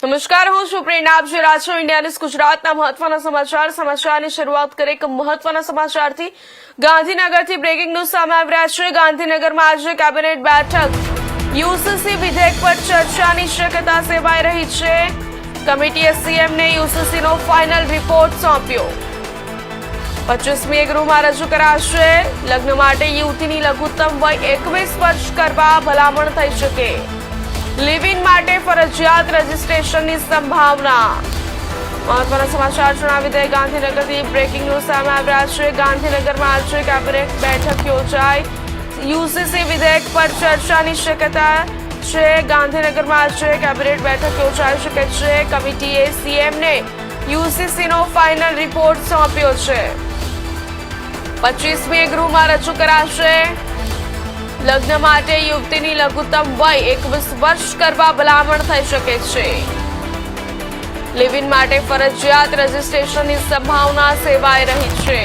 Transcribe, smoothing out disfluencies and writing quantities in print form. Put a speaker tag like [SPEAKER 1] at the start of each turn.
[SPEAKER 1] નમસ્કાર, હું છું પ્રેરણા. આપ જોઈ રહ્યા છો ઇન્ડિયા ન્યૂઝ ગુજરાતના મહત્વના સમાચારની શરૂઆત કરીએ એક મહત્વના સમાચારથી. ગાંધીનગરથી બ્રેકિંગ ન્યૂઝ સામે આવી રહ્યા છે. ગાંધીનગરમાં આજે કેબિનેટ બેઠક યુસીસી વિધેયક પર ચર્ચાની શક્યતા સેવાઈ રહી છે. કમિટીએ સીએમને યુસીસીનો ફાઇનલ રિપોર્ટ સોંપ્યો. 25મીએ ગૃહમાં રજૂ કરાશે. લગ્ન માટે યુવતીની લઘુત્તમ વય 21 વર્ષ કરવા ભલામણ થઈ શકે. લિવ ઇન માટે ફરજિયાત રજીસ્ટ્રેશનની સંભાવના. મહત્વના સમાચાર જણાવી દે. ગાંધીનગરથી બ્રેકિંગ ન્યૂઝ સામે આવી રહ્યા છે. ગાંધીનગરમાં આજે કેબિનેટ બેઠક યોજાઈ. યુસીસી વિધેયક પર ચર્ચાની શક્યતા છે. ગાંધીનગરમાં આજે કેબિનેટ બેઠક યોજાઈ શકે છે. કમિટીએ સીએમને યુસીસીનો ફાઇનલ રિપોર્ટ સોંપ્યો છે. 25મીએ ગૃહમાં રજૂ કરાશે. લગ્ન માટે યુવતીની લઘુત્તમ વય 21 વર્ષ કરવા ભલામણ થઈ શકે છે. લિવ ઇન માટે ફરજિયાત રજીસ્ટ્રેશનની સંભાવના સેવાઈ રહી છે.